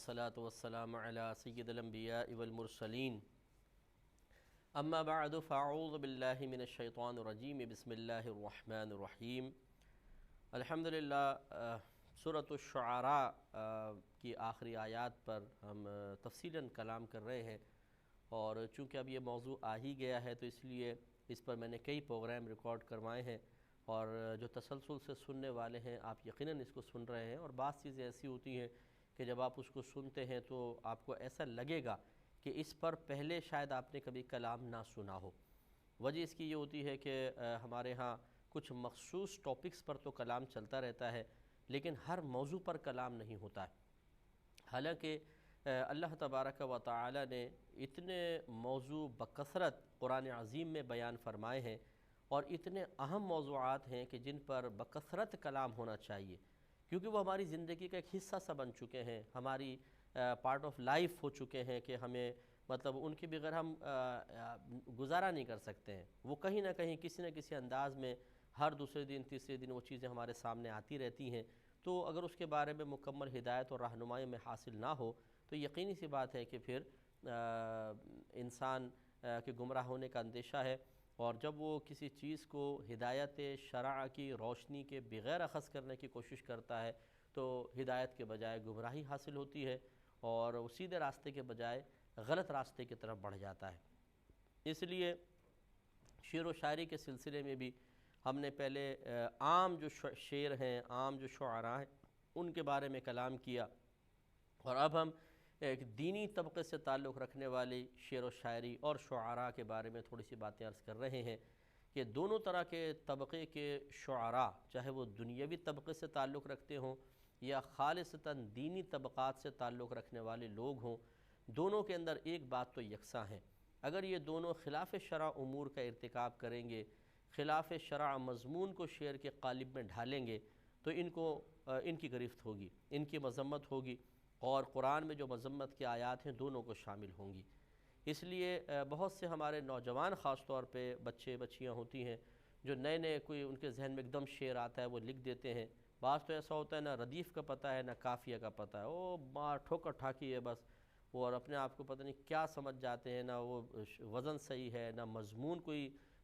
والصلاة والسلام على سید الانبیاء والمرسلین اما بعد فاعوذ باللہ من الشیطان الرجیم بسم اللہ الرحمن الرحیم۔ الحمدللہ سورۃ الشعراء کی آخری آیات پر ہم تفصیلاً کلام کر رہے ہیں، اور چونکہ اب یہ موضوع آ ہی گیا ہے تو اس لیے اس پر میں نے کئی پروگرام ریکارڈ کروائے ہیں، اور جو تسلسل سے سننے والے ہیں آپ یقیناً اس کو سن رہے ہیں۔ اور بعض چیزیں ایسی ہوتی ہیں کہ جب آپ اس کو سنتے ہیں تو آپ کو ایسا لگے گا کہ اس پر پہلے شاید آپ نے کبھی کلام نہ سنا ہو۔ وجہ اس کی یہ ہوتی ہے کہ ہمارے ہاں کچھ مخصوص ٹاپکس پر تو کلام چلتا رہتا ہے، لیکن ہر موضوع پر کلام نہیں ہوتا ہے۔ حالانکہ اللہ تبارک و تعالی نے اتنے موضوع بکثرت قرآن عظیم میں بیان فرمائے ہیں، اور اتنے اہم موضوعات ہیں کہ جن پر بکثرت کلام ہونا چاہیے، کیونکہ وہ ہماری زندگی کا ایک حصہ سا بن چکے ہیں، ہماری پارٹ آف لائف ہو چکے ہیں کہ ہمیں ان کے بغیر ہم گزارا نہیں کر سکتے ہیں۔ وہ کہیں نہ کہیں کسی نہ کسی انداز میں ہر دوسرے دن تیسرے دن وہ چیزیں ہمارے سامنے آتی رہتی ہیں، تو اگر اس کے بارے میں مکمل ہدایت اور رہنمائی میں حاصل نہ ہو تو یقینی سی بات ہے کہ پھر انسان کے گمراہ ہونے کا اندیشہ ہے، اور جب وہ کسی چیز کو ہدایت شرع کی روشنی کے بغیر اخذ کرنے کی کوشش کرتا ہے تو ہدایت کے بجائے گمراہی حاصل ہوتی ہے، اور وہ سیدھے راستے کے بجائے غلط راستے کی طرف بڑھ جاتا ہے۔ اس لیے شعر و شاعری کے سلسلے میں بھی ہم نے پہلے عام جو شعر ہیں، عام جو شعراء ہیں، ان کے بارے میں کلام کیا، اور اب ہم ایک دینی طبقے سے تعلق رکھنے والی شعر و شاعری اور شعراء کے بارے میں تھوڑی سی باتیں عرض کر رہے ہیں کہ دونوں طرح کے طبقے کے شعراء، چاہے وہ دنیاوی طبقے سے تعلق رکھتے ہوں یا خالصتاً دینی طبقات سے تعلق رکھنے والے لوگ ہوں، دونوں کے اندر ایک بات تو یکساں ہے۔ اگر یہ دونوں خلاف شرع امور کا ارتکاب کریں گے، خلاف شرع مضمون کو شعر کے قالب میں ڈھالیں گے، تو ان کی گرفت ہوگی، ان کی مذمت ہوگی، اور قرآن میں جو مذمت کی آیات ہیں دونوں کو شامل ہوں گی۔ اس لیے بہت سے ہمارے نوجوان خاص طور پہ بچے بچیاں ہوتی ہیں جو نئے نئے کوئی ان کے ذہن میں ایک دم شعر آتا ہے وہ لکھ دیتے ہیں۔ بعض تو ایسا ہوتا ہے نہ ردیف کا پتہ ہے نہ قافیہ کا پتہ ہے، وہ مار ٹھوکر ٹھاکی ہے بس، اور اپنے آپ کو پتہ نہیں کیا سمجھ جاتے ہیں، نہ وہ وزن صحیح ہے نہ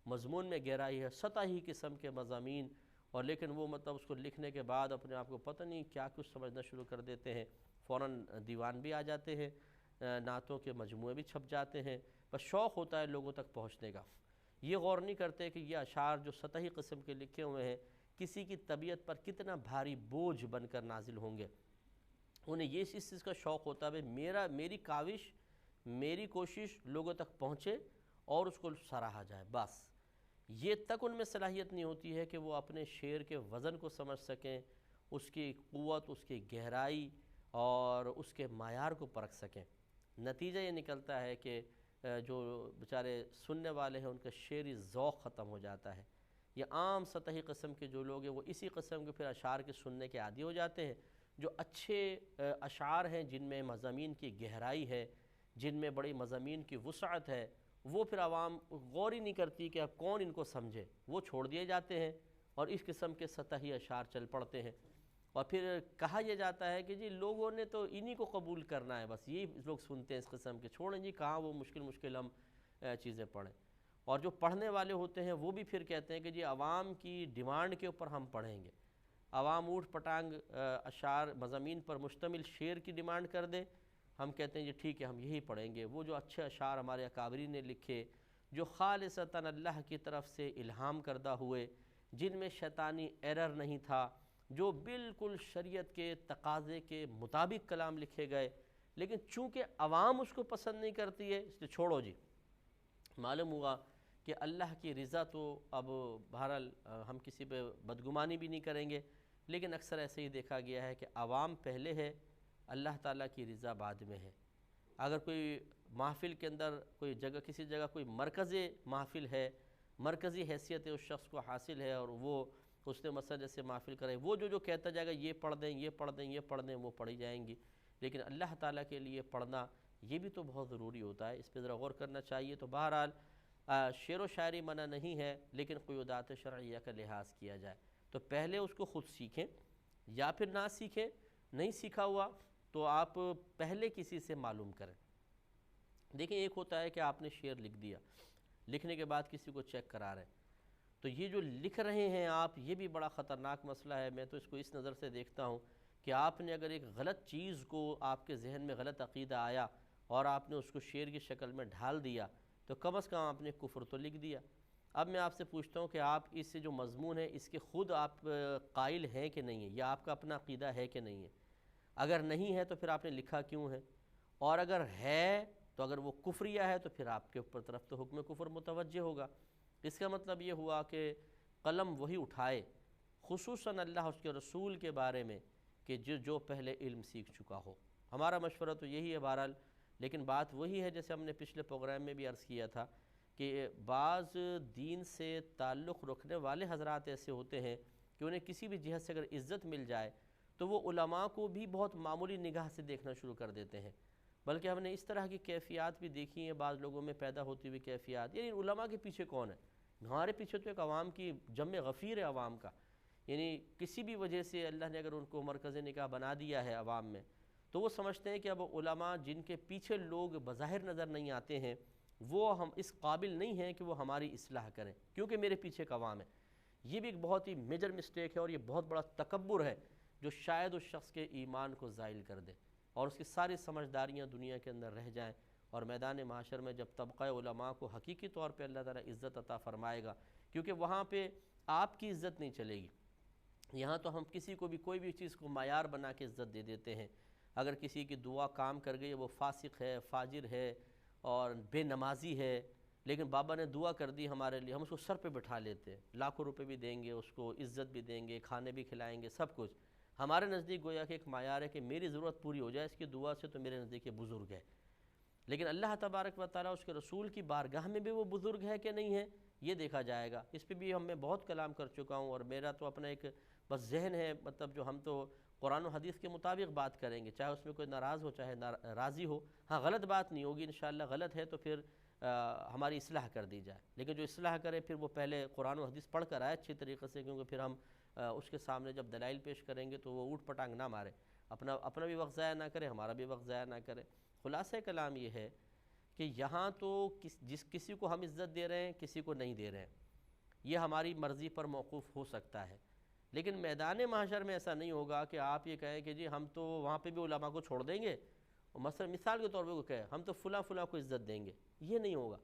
مضمون میں گہرائی ہے، سطحی قسم کے مضامین، اور لیکن وہ اس کو لکھنے کے بعد اپنے آپ کو پتہ نہیں کیا کچھ سمجھنا شروع کر دیتے ہیں، فوراً دیوان بھی آ جاتے ہیں، نعتوں کے مجموعے بھی چھپ جاتے ہیں، بس شوق ہوتا ہے لوگوں تک پہنچنے کا۔ یہ غور نہیں کرتے کہ یہ اشعار جو سطحی قسم کے لکھے ہوئے ہیں کسی کی طبیعت پر کتنا بھاری بوجھ بن کر نازل ہوں گے۔ انہیں یہ اس چیز کا شوق ہوتا ہے میری کاوش، میری کوشش لوگوں تک پہنچے اور اس کو سراہا جائے، بس یہ تک ان میں صلاحیت نہیں ہوتی ہے کہ وہ اپنے شعر کے وزن کو سمجھ سکیں، اس کی قوت، اس کی گہرائی اور اس کے معیار کو پرکھ سکیں۔ نتیجہ یہ نکلتا ہے کہ جو بیچارے سننے والے ہیں ان کا شعری ذوق ختم ہو جاتا ہے۔ یہ عام سطحی قسم کے جو لوگ ہیں وہ اسی قسم کے پھر اشعار کے سننے کے عادی ہو جاتے ہیں۔ جو اچھے اشعار ہیں جن میں مضامین کی گہرائی ہے، جن میں بڑی مضامین کی وسعت ہے، وہ پھر عوام غور ہی نہیں کرتی کہ اب کون ان کو سمجھے، وہ چھوڑ دیے جاتے ہیں اور اس قسم کے سطحی اشعار چل پڑتے ہیں، اور پھر کہا یہ جاتا ہے کہ جی لوگوں نے تو انہی کو قبول کرنا ہے، بس یہی لوگ سنتے ہیں اس قسم کے، چھوڑیں جی کہاں وہ مشکل ہم چیزیں پڑھیں۔ اور جو پڑھنے والے ہوتے ہیں وہ بھی پھر کہتے ہیں کہ جی عوام کی ڈیمانڈ کے اوپر ہم پڑھیں گے، عوام اوٹ پٹانگ اشعار مضامین پر مشتمل شعر کی ڈیمانڈ کر دے، ہم کہتے ہیں جی ٹھیک ہے ہم یہی پڑھیں گے۔ وہ جو اچھے اشعار ہمارے اکابرین نے لکھے، جو خالصتاً اللہ کی طرف سے الہام کردہ ہوئے، جن میں شیطانی ایرر نہیں تھا، جو بالکل شریعت کے تقاضے کے مطابق کلام لکھے گئے، لیکن چونکہ عوام اس کو پسند نہیں کرتی ہے اس لیے چھوڑو جی۔ معلوم ہوا کہ اللہ کی رضا تو اب بہرحال ہم کسی پہ بدگمانی بھی نہیں کریں گے، لیکن اکثر ایسے ہی دیکھا گیا ہے کہ عوام پہلے ہے، اللہ تعالیٰ کی رضا بعد میں ہے۔ اگر کوئی محفل کے اندر کوئی جگہ کسی جگہ کوئی مرکزی محفل ہے، مرکزی حیثیت اس شخص کو حاصل ہے، اور وہ اس نے مثلا جیسے محفل کرے، وہ جو کہتا جائے گا یہ پڑھ دیں یہ پڑھ دیں یہ پڑھ دیں، وہ پڑھی جائیں گی، لیکن اللہ تعالیٰ کے لیے پڑھنا یہ بھی تو بہت ضروری ہوتا ہے، اس پہ ذرا غور کرنا چاہیے۔ تو بہرحال شعر و شاعری منع نہیں ہے، لیکن قیودات شرعیہ کا لحاظ کیا جائے تو پہلے اس کو خود سیکھیں، یا پھر نہ سیکھیں، نہیں سیکھا ہوا تو آپ پہلے کسی سے معلوم کریں۔ دیکھیں ایک ہوتا ہے کہ آپ نے شعر لکھ دیا، لکھنے کے بعد کسی کو چیک کرا رہے ہیں، تو یہ جو لکھ رہے ہیں آپ، یہ بھی بڑا خطرناک مسئلہ ہے۔ میں تو اس کو اس نظر سے دیکھتا ہوں کہ آپ نے اگر ایک غلط چیز کو، آپ کے ذہن میں غلط عقیدہ آیا اور آپ نے اس کو شعر کی شکل میں ڈھال دیا، تو کم از کم آپ نے کفر تو لکھ دیا۔ اب میں آپ سے پوچھتا ہوں کہ آپ اس سے جو مضمون ہے اس کے خود آپ قائل ہیں کہ نہیں ہیں، یا آپ کا اپنا عقیدہ ہے کہ نہیں ہے؟ اگر نہیں ہے تو پھر آپ نے لکھا کیوں ہے؟ اور اگر ہے تو اگر وہ کفریہ ہے تو پھر آپ کے اوپر طرف تو حکم کفر متوجہ ہوگا۔ اس کا مطلب یہ ہوا کہ قلم وہی اٹھائے، خصوصاً اللہ اس کے رسول کے بارے میں، کہ جو پہلے علم سیکھ چکا ہو۔ ہمارا مشورہ تو یہی ہے بہرحال، لیکن بات وہی ہے جیسے ہم نے پچھلے پروگرام میں بھی عرض کیا تھا کہ بعض دین سے تعلق رکھنے والے حضرات ایسے ہوتے ہیں کہ انہیں کسی بھی جہت سے اگر عزت مل جائے تو وہ علماء کو بھی بہت معمولی نگاہ سے دیکھنا شروع کر دیتے ہیں۔ بلکہ ہم نے اس طرح کی کیفیات بھی دیکھی ہیں بعض لوگوں میں پیدا ہوتی ہوئی کیفیات، یعنی علماء کے پیچھے کون ہے؟ ہمارے پیچھے تو ایک عوام کی جمع غفیر ہے عوام کا، یعنی کسی بھی وجہ سے اللہ نے اگر ان کو مرکز نکاح بنا دیا ہے عوام میں، تو وہ سمجھتے ہیں کہ اب علماء جن کے پیچھے لوگ بظاہر نظر نہیں آتے ہیں، وہ ہم اس قابل نہیں ہیں کہ وہ ہماری اصلاح کریں کیونکہ میرے پیچھے ایک عوام ہے۔ یہ بھی ایک بہت ہی میجر مسٹیک ہے اور یہ بہت بڑا تکبر ہے جو شاید اس شخص کے ایمان کو زائل کر دے اور اس کی ساری سمجھداریاں دنیا کے اندر رہ جائیں، اور میدان محشر میں جب طبقہ علماء کو حقیقی طور پہ اللہ تعالیٰ عزت عطا فرمائے گا، کیونکہ وہاں پہ آپ کی عزت نہیں چلے گی۔ یہاں تو ہم کسی کو بھی کوئی بھی چیز کو معیار بنا کے عزت دے دیتے ہیں۔ اگر کسی کی دعا کام کر گئی، وہ فاسق ہے، فاجر ہے اور بے نمازی ہے، لیکن بابا نے دعا کر دی ہمارے لیے، ہم اس کو سر پہ بٹھا لیتے ہیں، لاکھوں روپے بھی دیں گے، اس کو عزت بھی دیں گے، کھانے بھی کھلائیں گے، سب کچھ۔ ہمارے نزدیک گویا کہ ایک معیار ہے کہ میری ضرورت پوری ہو جائے اس کی دعا سے، تو میرے نزدیک یہ بزرگ ہے۔ لیکن اللہ تبارک و تعالیٰ اس کے رسول کی بارگاہ میں بھی وہ بزرگ ہے کہ نہیں ہے، یہ دیکھا جائے گا۔ اس پہ بھی میں بہت کلام کر چکا ہوں، اور میرا تو اپنا ایک بس ذہن ہے، مطلب جو ہم تو قرآن و حدیث کے مطابق بات کریں گے، چاہے اس میں کوئی ناراض ہو چاہے راضی ہو۔ ہاں غلط بات نہیں ہوگی انشاءاللہ، غلط ہے تو پھر ہماری اصلاح کر دی جائے، لیکن جو اصلاح کرے پھر وہ پہلے قرآن و حدیث پڑھ کر آئے اچھی طریقے سے، کیونکہ پھر ہم اس کے سامنے جب دلائل پیش کریں گے تو وہ اوٹ پٹانگ نہ مارے، اپنا بھی وقت ضائع نہ کرے، ہمارا بھی وقت ضائع نہ کرے۔ خلاصہ کلام یہ ہے کہ یہاں تو جس کسی کو ہم عزت دے رہے ہیں کسی کو نہیں دے رہے ہیں، یہ ہماری مرضی پر موقوف ہو سکتا ہے، لیکن میدان محشر میں ایسا نہیں ہوگا کہ آپ یہ کہیں کہ جی ہم تو وہاں پہ بھی علماء کو چھوڑ دیں گے، مثلا مثال کے طور پہ وہ کہے ہم تو فلاں فلاں کو عزت دیں گے، یہ نہیں ہوگا۔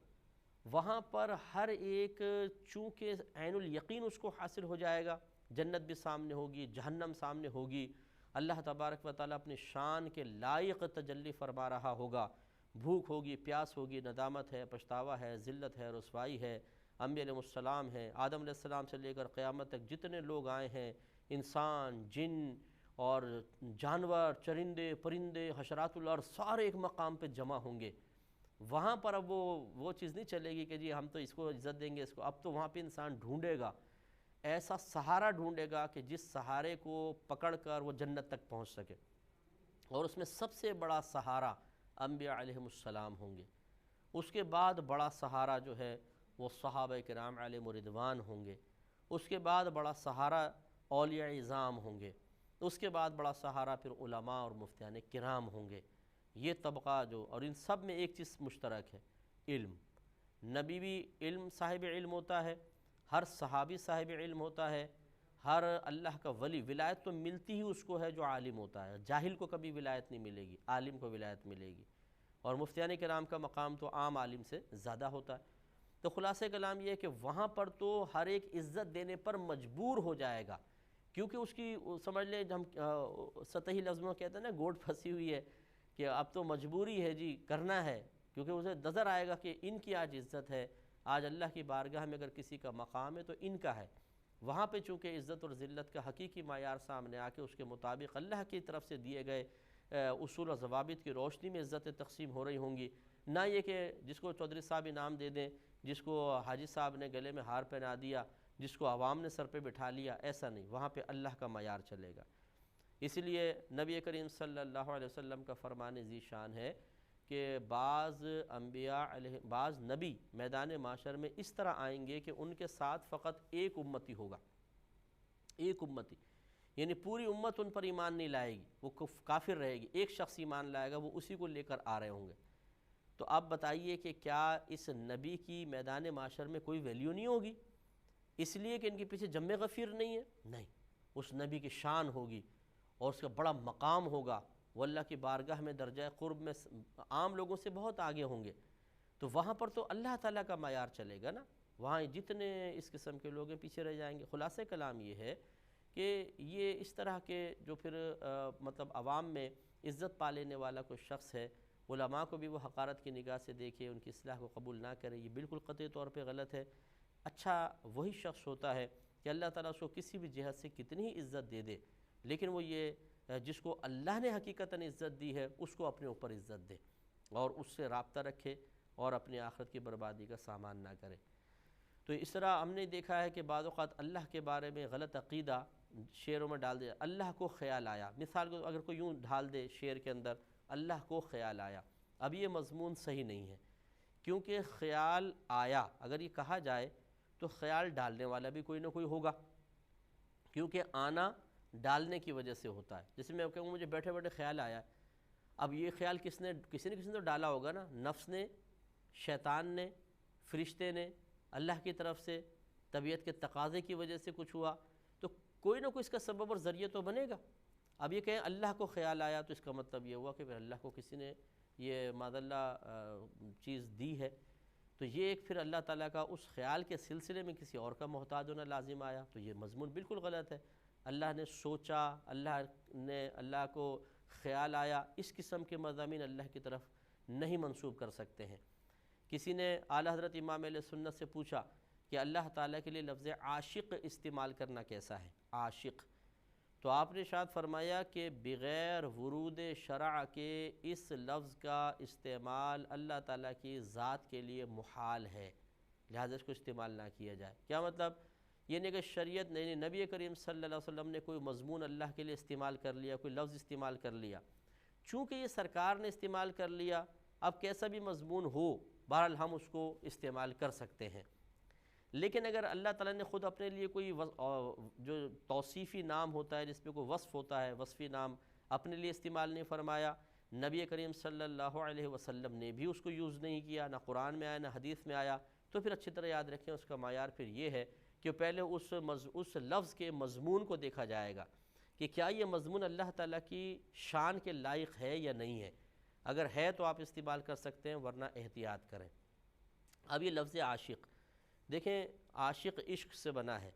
وہاں پر ہر ایک چونکہ عین الیقین اس کو حاصل ہو جائے گا، جنت بھی سامنے ہوگی، جہنم سامنے ہوگی، اللہ تبارک و تعالیٰ اپنی شان کے لائق تجلی فرما رہا ہوگا، بھوک ہوگی، پیاس ہوگی، ندامت ہے، پچھتاوا ہے، ذلت ہے، رسوائی ہے، انبیاء علیہ السلام ہیں، آدم علیہ السلام سے لے کر قیامت تک جتنے لوگ آئے ہیں، انسان، جن اور جانور، چرندے، پرندے، حشرات الارض، سارے ایک مقام پہ جمع ہوں گے۔ وہاں پر اب وہ چیز نہیں چلے گی کہ جی ہم تو اس کو عزت دیں گے اس کو، اب تو وہاں پہ انسان ڈھونڈے گا، ایسا سہارا ڈھونڈے گا کہ جس سہارے کو پکڑ کر وہ جنت تک پہنچ سکے، اور اس میں سب سے بڑا سہارا انبیاء علیہ السلام ہوں گے۔ اس کے بعد بڑا سہارا جو ہے وہ صحابہ کرام علیہم رضوان ہوں گے، اس کے بعد بڑا سہارا اولیاء اعظام ہوں گے، اس کے بعد بڑا سہارا پھر علماء اور مفتیان کرام ہوں گے۔ یہ طبقہ جو، اور ان سب میں ایک چیز مشترک ہے، علم۔ نبی بھی علم صاحب علم ہوتا ہے، ہر صحابی صاحب علم ہوتا ہے، ہر اللہ کا ولی، ولایت تو ملتی ہی اس کو ہے جو عالم ہوتا ہے، جاہل کو کبھی ولایت نہیں ملے گی، عالم کو ولایت ملے گی، اور مفتیان کرام کا مقام تو عام عالم سے زیادہ ہوتا ہے۔ تو خلاصہ کلام یہ ہے کہ وہاں پر تو ہر ایک عزت دینے پر مجبور ہو جائے گا، کیونکہ اس کی سمجھ لیں ہم سطحی لفظ میں کہتے ہیں نا گوٹ پھنسی ہوئی ہے، کہ اب تو مجبوری ہے جی کرنا ہے، کیونکہ اسے نظر آئے گا کہ ان کی آج عزت ہے، آج اللہ کی بارگاہ میں اگر کسی کا مقام ہے تو ان کا ہے۔ وہاں پہ چونکہ عزت اور ذلت کا حقیقی معیار سامنے آ کے اس کے مطابق اللہ کی طرف سے دیے گئے اصول و ضوابط کی روشنی میں عزتیں تقسیم ہو رہی ہوں گی، نہ یہ کہ جس کو چودھری صاحب انعام دے دیں، جس کو حاجی صاحب نے گلے میں ہار پہنا دیا، جس کو عوام نے سر پہ بٹھا لیا، ایسا نہیں، وہاں پہ اللہ کا معیار چلے گا۔ اس لیے نبی کریم صلی اللہ علیہ وسلم کا فرمان ذی شان ہے کہ بعض انبیاء بعض نبی میدان معاشر میں اس طرح آئیں گے کہ ان کے ساتھ فقط ایک امتی ہوگا، ایک امتی، یعنی پوری امت ان پر ایمان نہیں لائے گی، وہ کافر رہے گی، ایک شخص ایمان لائے گا، وہ اسی کو لے کر آ رہے ہوں گے۔ تو آپ بتائیے کہ کیا اس نبی کی میدان معاشر میں کوئی ویلیو نہیں ہوگی، اس لیے کہ ان کے پیچھے جم غفیر نہیں ہے؟ نہیں، اس نبی کی شان ہوگی اور اس کا بڑا مقام ہوگا، وہ اللہ کی بارگاہ میں درجہ قرب میں عام لوگوں سے بہت آگے ہوں گے، تو وہاں پر تو اللہ تعالیٰ کا معیار چلے گا نا، وہاں جتنے اس قسم کے لوگ ہیں پیچھے رہ جائیں گے۔ خلاصہ کلام یہ ہے کہ یہ اس طرح کے جو پھر مطلب عوام میں عزت پا لینے والا کوئی شخص ہے، علماء کو بھی وہ حقارت کی نگاہ سے دیکھے، ان کی اصلاح کو قبول نہ کرے، یہ بالکل قطعی طور پہ غلط ہے۔ اچھا وہی شخص ہوتا ہے کہ اللہ تعالیٰ اس کو کسی بھی جہت سے کتنی ہی عزت دے دے، لیکن وہ یہ جس کو اللہ نے حقیقتاً عزت دی ہے اس کو اپنے اوپر عزت دے اور اس سے رابطہ رکھے اور اپنی آخرت کی بربادی کا سامان نہ کرے۔ تو اس طرح ہم نے دیکھا ہے کہ بعض اوقات اللہ کے بارے میں غلط عقیدہ شعروں میں ڈال دیا، اللہ کو خیال آیا، مثال کو اگر کوئی یوں ڈال دے شعر کے اندر اللہ کو خیال آیا، اب یہ مضمون صحیح نہیں ہے، کیونکہ خیال آیا اگر یہ کہا جائے تو خیال ڈالنے والا بھی کوئی نہ کوئی ہوگا، کیونکہ آنا ڈالنے کی وجہ سے ہوتا ہے۔ جیسے میں کہوں مجھے بیٹھے بیٹھے خیال آیا، اب یہ خیال کسی نے تو ڈالا ہوگا نا، نفس نے، شیطان نے، فرشتے نے، اللہ کی طرف سے، طبیعت کے تقاضے کی وجہ سے کچھ ہوا، تو کوئی نہ کوئی اس کا سبب اور ذریعہ تو بنے گا۔ اب یہ کہیں اللہ کو خیال آیا تو اس کا مطلب یہ ہوا کہ پھر اللہ کو کسی نے یہ معاذ اللہ چیز دی ہے، تو یہ ایک پھر اللہ تعالیٰ کا اس خیال کے سلسلے میں کسی اور کا محتاج ہونا لازم آیا، تو یہ مضمون بالکل غلط ہے۔ اللہ نے سوچا، اللہ کو خیال آیا، اس قسم کے مضامین اللہ کی طرف نہیں منسوب کر سکتے ہیں۔ کسی نے اعلیٰ حضرت امام اہل سنت سے پوچھا کہ اللہ تعالیٰ کے لیے لفظ عاشق استعمال کرنا کیسا ہے، عاشق، تو آپ نے شاید فرمایا کہ بغیر ورود شرع کے اس لفظ کا استعمال اللہ تعالیٰ کی ذات کے لیے محال ہے، لہذا اس کو استعمال نہ کیا جائے۔ کیا مطلب؟ یہ نہیں کہ شریعت نہیں، نبی کریم صلی اللہ علیہ وسلم نے کوئی مضمون اللہ کے لیے استعمال کر لیا، کوئی لفظ استعمال کر لیا، چونکہ یہ سرکار نے استعمال کر لیا، اب کیسا بھی مضمون ہو بہرحال ہم اس کو استعمال کر سکتے ہیں۔ لیکن اگر اللہ تعالیٰ نے خود اپنے لیے کوئی جو توصیفی نام ہوتا ہے، جس پہ کوئی وصف ہوتا ہے، وصفی نام اپنے لیے استعمال نہیں فرمایا، نبی کریم صلی اللہ علیہ وسلم نے بھی اس کو یوز نہیں کیا، نہ قرآن میں آیا نہ حدیث میں آیا، تو پھر اچھی طرح یاد رکھیں اس کا معیار پھر یہ ہے کہ پہلے اس لفظ کے مضمون کو دیکھا جائے گا کہ کیا یہ مضمون اللہ تعالیٰ کی شان کے لائق ہے یا نہیں ہے، اگر ہے تو آپ استعمال کر سکتے ہیں، ورنہ احتیاط کریں۔ اب یہ لفظ عاشق دیکھیں، عاشق عشق سے بنا ہے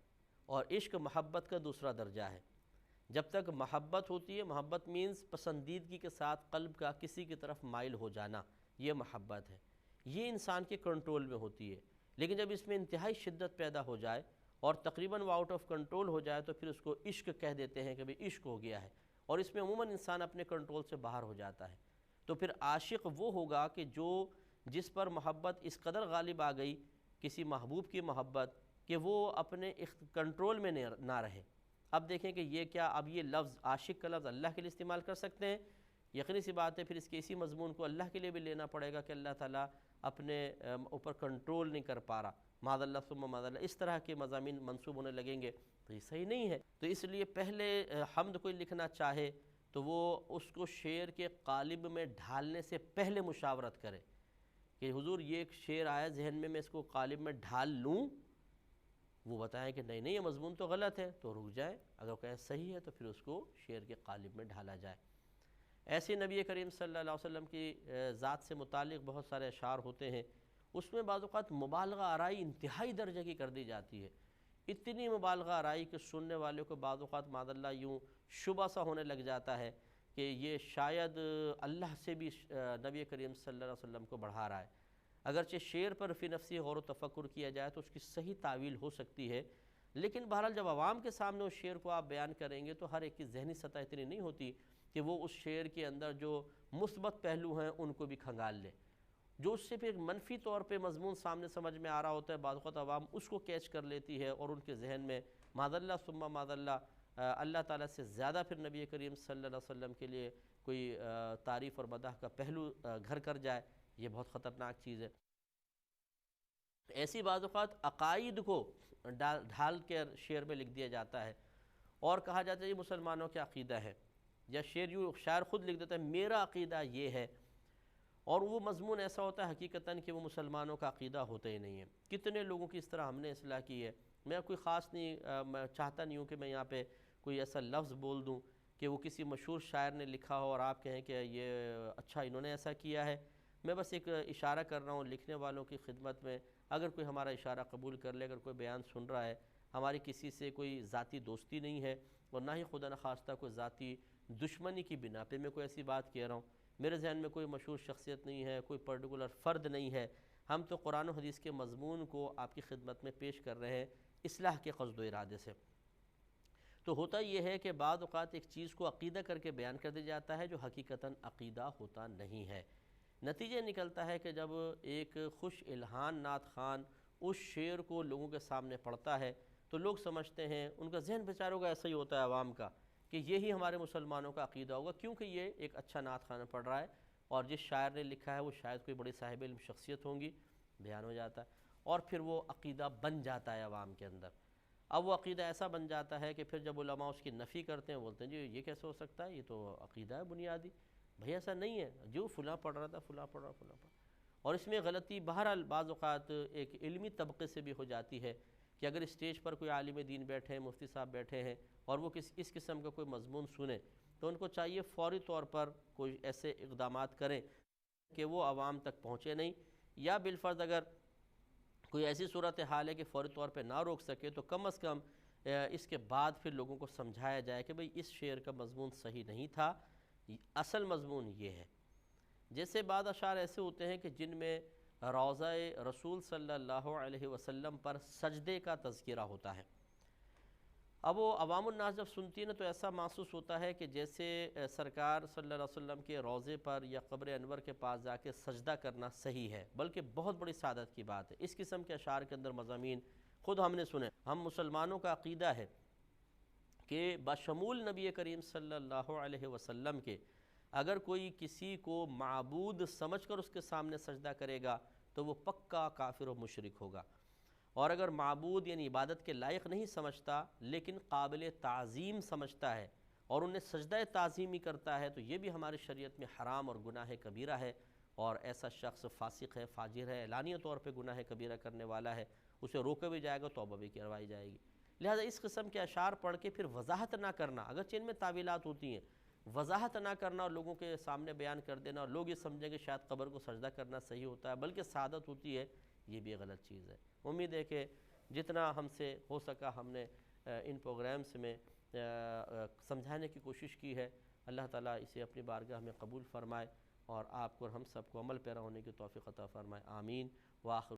اور عشق محبت کا دوسرا درجہ ہے۔ جب تک محبت ہوتی ہے، محبت مینز پسندیدگی کے ساتھ قلب کا کسی کی طرف مائل ہو جانا، یہ محبت ہے، یہ انسان کے کنٹرول میں ہوتی ہے۔ لیکن جب اس میں انتہائی شدت پیدا ہو جائے اور تقریباً وہ آؤٹ آف کنٹرول ہو جائے تو پھر اس کو عشق کہہ دیتے ہیں کہ بھئی عشق ہو گیا ہے، اور اس میں عموماً انسان اپنے کنٹرول سے باہر ہو جاتا ہے۔ تو پھر عاشق وہ ہوگا کہ جس پر محبت اس قدر غالب آ گئی، کسی محبوب کی محبت، کہ وہ اپنے کنٹرول میں نہ رہے۔ اب دیکھیں کہ یہ کیا، اب یہ لفظ عاشق کا لفظ اللہ کے لیے استعمال کر سکتے ہیں؟ یقینی سی بات ہے پھر اس کے اسی مضمون کو اللہ کے لیے بھی لینا پڑے گا کہ اللہ تعالیٰ اپنے اوپر کنٹرول نہیں کر پا رہا، معاذ اللہ ثم معاذ اللہ، اس طرح کے مضامین منسوب ہونے لگیں گے تو یہ صحیح نہیں ہے۔ تو اس لیے پہلے حمد کوئی لکھنا چاہے تو وہ اس کو شعر کے قالب میں ڈھالنے سے پہلے مشاورت کرے کہ حضور یہ ایک شعر آیا ذہن میں اس کو قالب میں ڈھال لوں، وہ بتائیں کہ نہیں یہ مضمون تو غلط ہے، تو رک جائے، اگر کہیں صحیح ہے تو پھر اس کو شعر کے قالب میں ڈھالا جائے۔ ایسے نبی کریم صلی اللہ علیہ وسلم کی ذات سے متعلق بہت سارے اشعار ہوتے ہیں، اس میں بعض اوقات مبالغہ آرائی انتہائی درجے کی کر دی جاتی ہے، اتنی مبالغہ آرائی کہ سننے والے کو بعض اوقات معاذ اللہ یوں شبہ سا ہونے لگ جاتا ہے کہ یہ شاید اللہ سے بھی نبی کریم صلی اللہ علیہ وسلم کو بڑھا رہا ہے۔ اگرچہ شعر پر فی نفسی غور و تفکر کیا جائے تو اس کی صحیح تعویل ہو سکتی ہے، لیکن بہرحال جب عوام کے سامنے اس شعر کو آپ بیان کریں گے تو ہر ایک کی ذہنی سطح اتنی نہیں ہوتی کہ وہ اس شعر کے اندر جو مثبت پہلو ہیں ان کو بھی کھنگال لے، جو اس سے پھر منفی طور پہ مضمون سامنے سمجھ میں آ رہا ہوتا ہے، بعض اوقات عوام اس کو کیچ کر لیتی ہے اور ان کے ذہن میں معاذ اللہ ثم معاذ اللہ اللہ تعالیٰ سے زیادہ پھر نبی کریم صلی اللہ علیہ وسلم کے لیے کوئی تعریف اور مدح کا پہلو گھر کر جائے، یہ بہت خطرناک چیز ہے۔ ایسی بعض اوقات عقائد کو ڈھال کر شعر میں لکھ دیا جاتا ہے، اور کہا جاتا ہے یہ مسلمانوں کا عقیدہ ہے، یا شاعر خود لکھ دیتا ہے میرا عقیدہ یہ ہے، اور وہ مضمون ایسا ہوتا ہے حقیقتاً کہ وہ مسلمانوں کا عقیدہ ہوتا ہی نہیں ہے۔ کتنے لوگوں کی اس طرح ہم نے اصلاح کی ہے۔ میں کوئی خاص نہیں، میں چاہتا نہیں ہوں کہ میں یہاں پہ کوئی ایسا لفظ بول دوں کہ وہ کسی مشہور شاعر نے لکھا ہو اور آپ کہیں کہ یہ اچھا انہوں نے ایسا کیا ہے۔ میں بس ایک اشارہ کر رہا ہوں لکھنے والوں کی خدمت میں، اگر کوئی ہمارا اشارہ قبول کر لے، اگر کوئی بیان سن رہا ہے، ہماری کسی سے کوئی ذاتی دوستی نہیں ہے اور نہ ہی خدا نخواستہ کوئی ذاتی دشمنی کی بنا پہ میں کوئی ایسی بات کہہ رہا ہوں، میرے ذہن میں کوئی مشہور شخصیت نہیں ہے، کوئی پرٹیکولر فرد نہیں ہے، ہم تو قرآن و حدیث کے مضمون کو آپ کی خدمت میں پیش کر رہے ہیں اصلاح کے قصد و ارادے سے۔ تو ہوتا یہ ہے کہ بعض اوقات ایک چیز کو عقیدہ کر کے بیان کر دیا جاتا ہے جو حقیقتاً عقیدہ ہوتا نہیں ہے۔ نتیجہ نکلتا ہے کہ جب ایک خوش الہان نعت خوان اس شعر کو لوگوں کے سامنے پڑھتا ہے تو لوگ سمجھتے ہیں، ان کا ذہن بیچاروں کا ایسا ہی ہوتا ہے عوام کا، کہ یہی ہمارے مسلمانوں کا عقیدہ ہوگا، کیونکہ یہ ایک اچھا نعت خوان پڑھ رہا ہے اور جس شاعر نے لکھا ہے وہ شاید کوئی بڑی صاحب علم شخصیت ہوں گی، بیان ہو جاتا ہے اور پھر وہ عقیدہ بن جاتا ہے عوام کے اندر۔ اب وہ عقیدہ ایسا بن جاتا ہے کہ پھر جب علماء اس کی نفی کرتے ہیں، بولتے ہیں جی یہ کیسے ہو سکتا ہے، یہ تو عقیدہ ہے بنیادی، بھئی ایسا نہیں ہے، جو فلاں پڑھ رہا تھا فلاں پڑھ رہا فلاں پڑھ رہا۔ اور اس میں غلطی بہرحال بعض اوقات ایک علمی طبقے سے بھی ہو جاتی ہے کہ اگر اسٹیج پر کوئی عالم دین بیٹھے ہیں، مفتی صاحب بیٹھے ہیں اور وہ اس قسم کا کوئی مضمون سنیں تو ان کو چاہیے فوری طور پر کوئی ایسے اقدامات کریں کہ وہ عوام تک پہنچے نہیں، یا بالفرض اگر کوئی ایسی صورتحال ہے کہ فوری طور پہ نہ روک سکے تو کم از کم اس کے بعد پھر لوگوں کو سمجھایا جائے کہ بھئی اس شعر کا مضمون صحیح نہیں تھا، اصل مضمون یہ ہے۔ جیسے بعض اشعار ایسے ہوتے ہیں کہ جن میں روضہ رسول صلی اللہ علیہ وسلم پر سجدے کا تذکرہ ہوتا ہے، اب وہ عوام الناس جب سنتی ہے نا تو ایسا محسوس ہوتا ہے کہ جیسے سرکار صلی اللہ علیہ وسلم کے روضے پر یا قبر انور کے پاس جا کے سجدہ کرنا صحیح ہے، بلکہ بہت بڑی سعادت کی بات ہے۔ اس قسم کے اشعار کے اندر مضامین خود ہم نے سنے۔ ہم مسلمانوں کا عقیدہ ہے کہ بشمول نبی کریم صلی اللہ علیہ وسلم کے اگر کوئی کسی کو معبود سمجھ کر اس کے سامنے سجدہ کرے گا تو وہ پکا کافر و مشرک ہوگا، اور اگر معبود یعنی عبادت کے لائق نہیں سمجھتا لیکن قابل تعظیم سمجھتا ہے اور انہیں سجدہ تعظیمی کرتا ہے تو یہ بھی ہماری شریعت میں حرام اور گناہ کبیرہ ہے، اور ایسا شخص فاسق ہے، فاجر ہے، اعلانیہ طور پہ گناہ کبیرہ کرنے والا ہے، اسے روکا بھی جائے گا، توبہ بھی کروائی جائے گی۔ لہذا اس قسم کے اشعار پڑھ کے پھر وضاحت نہ کرنا، اگرچہ ان میں تعویلات ہوتی ہیں، وضاحت نہ کرنا اور لوگوں کے سامنے بیان کر دینا اور لوگ یہ سمجھیں کہ شاید قبر کو سجدہ کرنا صحیح ہوتا ہے بلکہ سعادت ہوتی ہے، یہ بھی غلط چیز ہے۔ امید ہے کہ جتنا ہم سے ہو سکا ہم نے ان پروگرامز میں سمجھانے کی کوشش کی ہے۔ اللہ تعالیٰ اسے اپنی بارگاہ میں قبول فرمائے اور آپ کو اور ہم سب کو عمل پیرا ہونے کی توفیق عطا فرمائے، آمین۔ وآخر